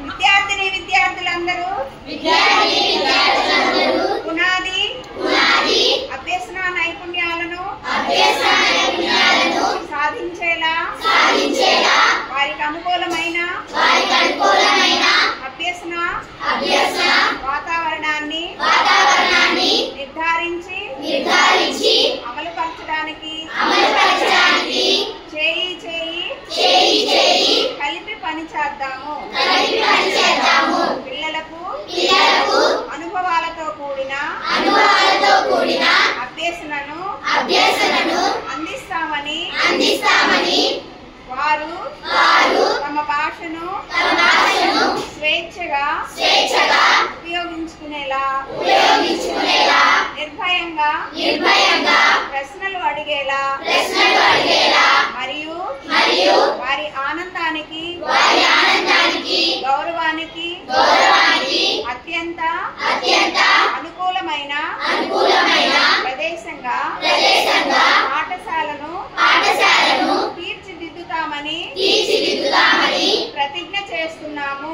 విద్యార్థిని విద్యార్థులందరూ పునాది అభ్యసన నైపుణ్యాలను సాధించేలా వారికి అనుకూలమైన అభ్యసన వాతావరణాన్ని నిర్ధారించి అమలుపరచడానికి చేయి కలిపి పని చేద్దాము. పిల్లలకు అనుభవాలతో కూడిన అభ్యసనను అందిస్తామని వారు తమ భాషను స్వేచ్ఛగా ఉపయోగించుకునేలా నిర్భయంగా ప్రశ్నలు అడిగేలా మరియు వారి ఆనందానికి గౌరవానికి అత్యంత అనుకూలమైన ప్రదేశంగా పాఠశాలను తీర్చిదిద్దుతామని ప్రతిజ్ఞ చేస్తున్నాము.